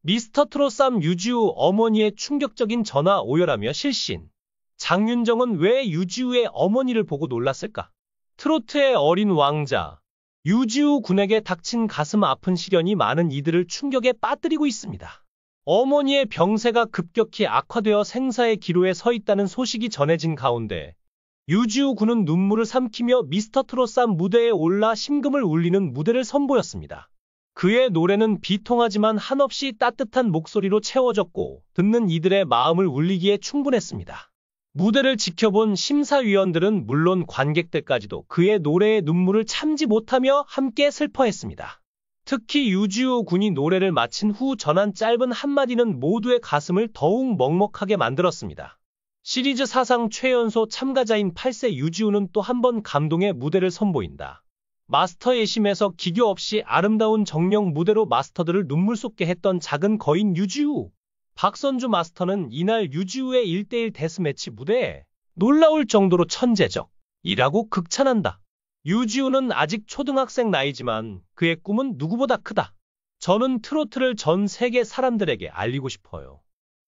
미스터 트롯3 유지우 어머니의 충격적인 전화 오열하며 실신. 장윤정은 왜 유지우의 어머니를 보고 놀랐을까? 트로트의 어린 왕자 유지우 군에게 닥친 가슴 아픈 시련이 많은 이들을 충격에 빠뜨리고 있습니다. 어머니의 병세가 급격히 악화되어 생사의 기로에 서 있다는 소식이 전해진 가운데 유지우 군은 눈물을 삼키며 미스터 트롯3 무대에 올라 심금을 울리는 무대를 선보였습니다. 그의 노래는 비통하지만 한없이 따뜻한 목소리로 채워졌고 듣는 이들의 마음을 울리기에 충분했습니다. 무대를 지켜본 심사위원들은 물론 관객들까지도 그의 노래에 눈물을 참지 못하며 함께 슬퍼했습니다. 특히 유지우 군이 노래를 마친 후 전한 짧은 한마디는 모두의 가슴을 더욱 먹먹하게 만들었습니다. 시리즈 사상 최연소 참가자인 8세 유지우는 또 한 번 감동의 무대를 선보인다. 마스터 예심에서 기교 없이 아름다운 정령 무대로 마스터들을 눈물 쏟게 했던 작은 거인 유지우. 박선주 마스터는 이날 유지우의 1대1 데스매치 무대에 놀라울 정도로 천재적이라고 극찬한다. 유지우는 아직 초등학생 나이지만 그의 꿈은 누구보다 크다. 저는 트로트를 전 세계 사람들에게 알리고 싶어요.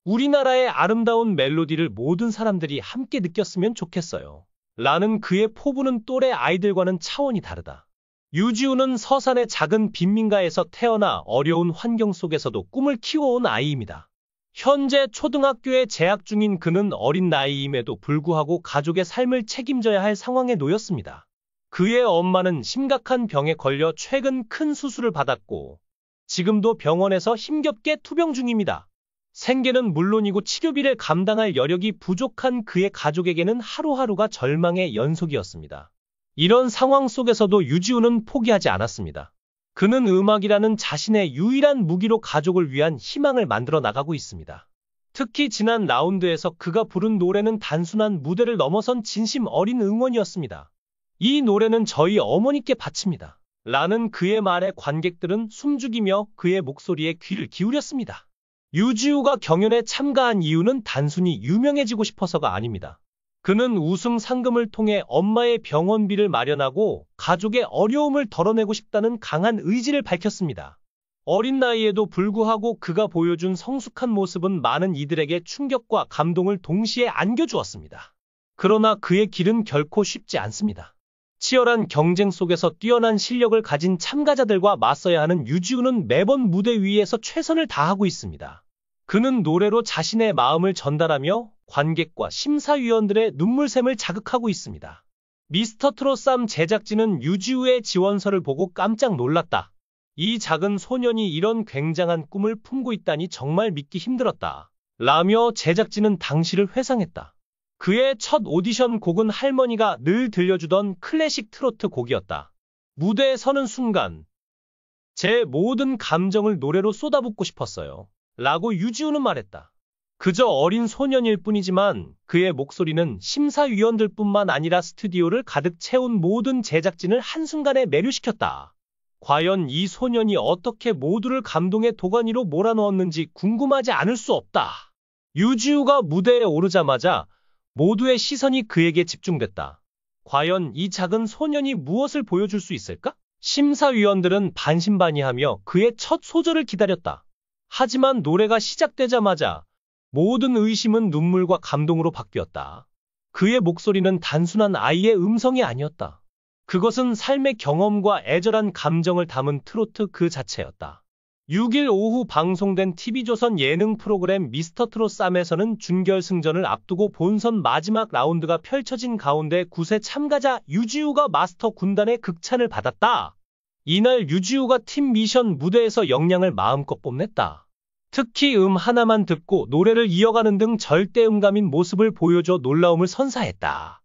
우리나라의 아름다운 멜로디를 모든 사람들이 함께 느꼈으면 좋겠어요. 라는 그의 포부는 또래 아이들과는 차원이 다르다. 유지우는 서산의 작은 빈민가에서 태어나 어려운 환경 속에서도 꿈을 키워온 아이입니다. 현재 초등학교에 재학 중인 그는 어린 나이임에도 불구하고 가족의 삶을 책임져야 할 상황에 놓였습니다. 그의 엄마는 심각한 병에 걸려 최근 큰 수술을 받았고 지금도 병원에서 힘겹게 투병 중입니다. 생계는 물론이고 치료비를 감당할 여력이 부족한 그의 가족에게는 하루하루가 절망의 연속이었습니다. 이런 상황 속에서도 유지우는 포기하지 않았습니다. 그는 음악이라는 자신의 유일한 무기로 가족을 위한 희망을 만들어 나가고 있습니다. 특히 지난 라운드에서 그가 부른 노래는 단순한 무대를 넘어선 진심 어린 응원이었습니다. 이 노래는 저희 어머니께 바칩니다. 라는 그의 말에 관객들은 숨죽이며 그의 목소리에 귀를 기울였습니다. 유지우가 경연에 참가한 이유는 단순히 유명해지고 싶어서가 아닙니다. 그는 우승 상금을 통해 엄마의 병원비를 마련하고 가족의 어려움을 덜어내고 싶다는 강한 의지를 밝혔습니다. 어린 나이에도 불구하고 그가 보여준 성숙한 모습은 많은 이들에게 충격과 감동을 동시에 안겨주었습니다. 그러나 그의 길은 결코 쉽지 않습니다. 치열한 경쟁 속에서 뛰어난 실력을 가진 참가자들과 맞서야 하는 유지우는 매번 무대 위에서 최선을 다하고 있습니다. 그는 노래로 자신의 마음을 전달하며 관객과 심사위원들의 눈물샘을 자극하고 있습니다. 미스터 트롯3 제작진은 유지우의 지원서를 보고 깜짝 놀랐다. 이 작은 소년이 이런 굉장한 꿈을 품고 있다니 정말 믿기 힘들었다. 라며 제작진은 당시를 회상했다. 그의 첫 오디션 곡은 할머니가 늘 들려주던 클래식 트로트 곡이었다. 무대에 서는 순간 제 모든 감정을 노래로 쏟아붓고 싶었어요. 라고 유지우는 말했다. 그저 어린 소년일 뿐이지만 그의 목소리는 심사위원들뿐만 아니라 스튜디오를 가득 채운 모든 제작진을 한순간에 매료시켰다. 과연 이 소년이 어떻게 모두를 감동의 도가니로 몰아넣었는지 궁금하지 않을 수 없다. 유지우가 무대에 오르자마자 모두의 시선이 그에게 집중됐다. 과연 이 작은 소년이 무엇을 보여줄 수 있을까? 심사위원들은 반신반의하며 그의 첫 소절을 기다렸다. 하지만 노래가 시작되자마자 모든 의심은 눈물과 감동으로 바뀌었다. 그의 목소리는 단순한 아이의 음성이 아니었다. 그것은 삶의 경험과 애절한 감정을 담은 트로트 그 자체였다. 6일 오후 방송된 TV조선 예능 프로그램 미스터 트롯3에서는 준결승전을 앞두고 본선 마지막 라운드가 펼쳐진 가운데 9세 참가자 유지우가 마스터 군단의 극찬을 받았다. 이날 유지우가 팀 미션 무대에서 역량을 마음껏 뽐냈다. 특히 하나만 듣고 노래를 이어가는 등 절대음감인 모습을 보여줘 놀라움을 선사했다.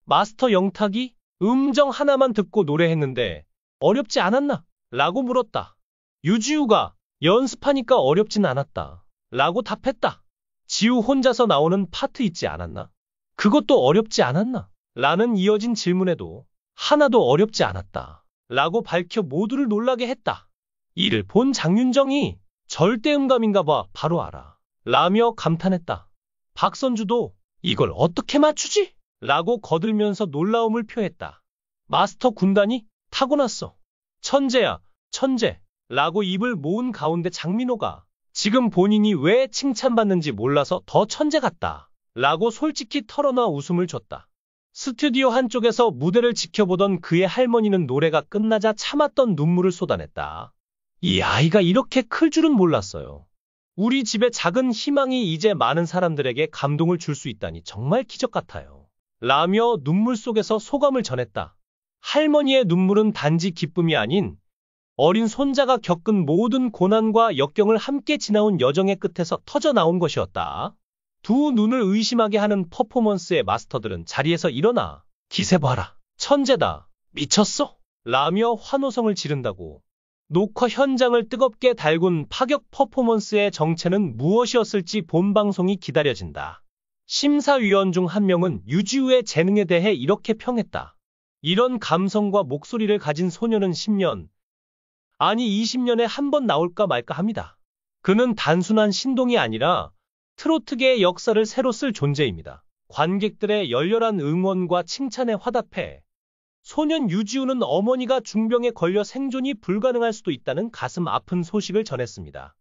마스터 영탁이 음정 하나만 듣고 노래했는데 어렵지 않았나? 라고 물었다. 유지우가 연습하니까 어렵진 않았다. 라고 답했다. 지우 혼자서 나오는 파트 있지 않았나? 그것도 어렵지 않았나? 라는 이어진 질문에도 하나도 어렵지 않았다. 라고 밝혀 모두를 놀라게 했다. 이를 본 장윤정이 절대음감인가 봐 바로 알아. 라며 감탄했다. 박선주도 이걸 어떻게 맞추지? 라고 거들면서 놀라움을 표했다. 마스터 군단이 타고났어. 천재야, 천재. 라고 입을 모은 가운데 장민호가 지금 본인이 왜 칭찬받는지 몰라서 더 천재 같다. 라고 솔직히 털어놔 웃음을 줬다. 스튜디오 한쪽에서 무대를 지켜보던 그의 할머니는 노래가 끝나자 참았던 눈물을 쏟아냈다. 이 아이가 이렇게 클 줄은 몰랐어요. 우리 집의 작은 희망이 이제 많은 사람들에게 감동을 줄 수 있다니 정말 기적 같아요. 라며 눈물 속에서 소감을 전했다. 할머니의 눈물은 단지 기쁨이 아닌 어린 손자가 겪은 모든 고난과 역경을 함께 지나온 여정의 끝에서 터져 나온 것이었다. 두 눈을 의심하게 하는 퍼포먼스의 마스터들은 자리에서 일어나 기세 봐라. 천재다. 미쳤어. 라며 환호성을 지른다고. 녹화 현장을 뜨겁게 달군 파격 퍼포먼스의 정체는 무엇이었을지 본방송이 기다려진다. 심사위원 중 한 명은 유지우의 재능에 대해 이렇게 평했다. 이런 감성과 목소리를 가진 소녀는 10년, 아니 20년에 한 번 나올까 말까 합니다. 그는 단순한 신동이 아니라 트로트계의 역사를 새로 쓸 존재입니다. 관객들의 열렬한 응원과 칭찬에 화답해 소년 유지우는 어머니가 중병에 걸려 생존이 불가능할 수도 있다는 가슴 아픈 소식을 전했습니다.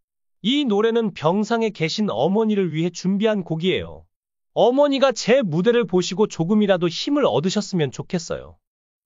이 노래는 병상에 계신 어머니를 위해 준비한 곡이에요. 어머니가 제 무대를 보시고 조금이라도 힘을 얻으셨으면 좋겠어요.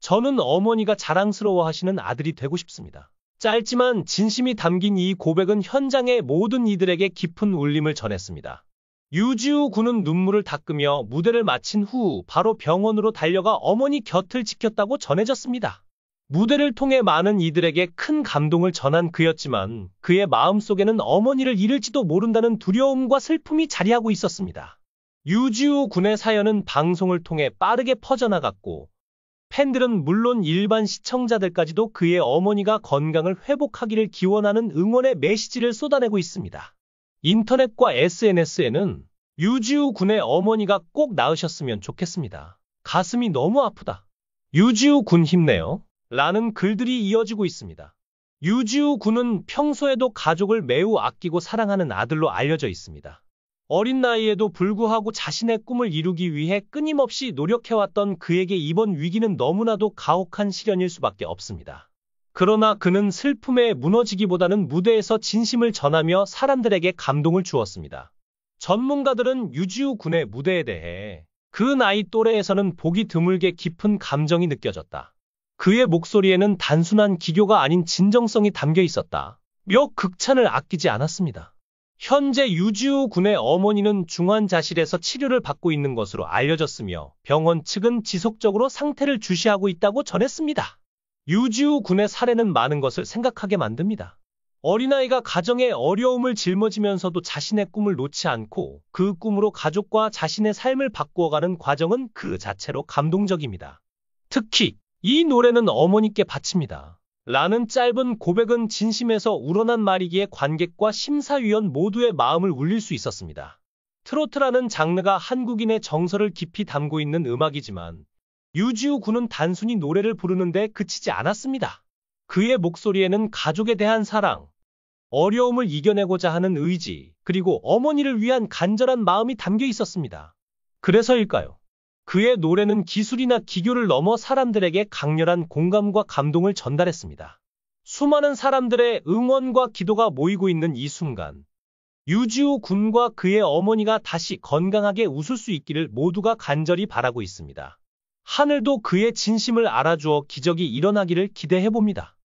저는 어머니가 자랑스러워하시는 아들이 되고 싶습니다. 짧지만 진심이 담긴 이 고백은 현장의 모든 이들에게 깊은 울림을 전했습니다. 유지우 군은 눈물을 닦으며 무대를 마친 후 바로 병원으로 달려가 어머니 곁을 지켰다고 전해졌습니다. 무대를 통해 많은 이들에게 큰 감동을 전한 그였지만 그의 마음속에는 어머니를 잃을지도 모른다는 두려움과 슬픔이 자리하고 있었습니다. 유지우 군의 사연은 방송을 통해 빠르게 퍼져나갔고 팬들은 물론 일반 시청자들까지도 그의 어머니가 건강을 회복하기를 기원하는 응원의 메시지를 쏟아내고 있습니다. 인터넷과 SNS에는 유지우 군의 어머니가 꼭 나으셨으면 좋겠습니다. 가슴이 너무 아프다. 유지우 군 힘내요. 라는 글들이 이어지고 있습니다. 유지우 군은 평소에도 가족을 매우 아끼고 사랑하는 아들로 알려져 있습니다. 어린 나이에도 불구하고 자신의 꿈을 이루기 위해 끊임없이 노력해왔던 그에게 이번 위기는 너무나도 가혹한 시련일 수밖에 없습니다. 그러나 그는 슬픔에 무너지기보다는 무대에서 진심을 전하며 사람들에게 감동을 주었습니다. 전문가들은 유지우 군의 무대에 대해 그 나이 또래에서는 보기 드물게 깊은 감정이 느껴졌다. 그의 목소리에는 단순한 기교가 아닌 진정성이 담겨 있었다. 몇 극찬을 아끼지 않았습니다. 현재 유지우 군의 어머니는 중환자실에서 치료를 받고 있는 것으로 알려졌으며 병원 측은 지속적으로 상태를 주시하고 있다고 전했습니다. 유지우 군의 사례는 많은 것을 생각하게 만듭니다. 어린아이가 가정의 어려움을 짊어지면서도 자신의 꿈을 놓지 않고 그 꿈으로 가족과 자신의 삶을 바꾸어가는 과정은 그 자체로 감동적입니다. 특히 이 노래는 어머니께 바칩니다. 라는 짧은 고백은 진심에서 우러난 말이기에 관객과 심사위원 모두의 마음을 울릴 수 있었습니다. 트로트라는 장르가 한국인의 정서를 깊이 담고 있는 음악이지만 유지우 군은 단순히 노래를 부르는데 그치지 않았습니다. 그의 목소리에는 가족에 대한 사랑, 어려움을 이겨내고자 하는 의지, 그리고 어머니를 위한 간절한 마음이 담겨 있었습니다. 그래서일까요? 그의 노래는 기술이나 기교를 넘어 사람들에게 강렬한 공감과 감동을 전달했습니다. 수많은 사람들의 응원과 기도가 모이고 있는 이 순간, 유지우 군과 그의 어머니가 다시 건강하게 웃을 수 있기를 모두가 간절히 바라고 있습니다. 하늘도 그의 진심을 알아주어 기적이 일어나기를 기대해봅니다.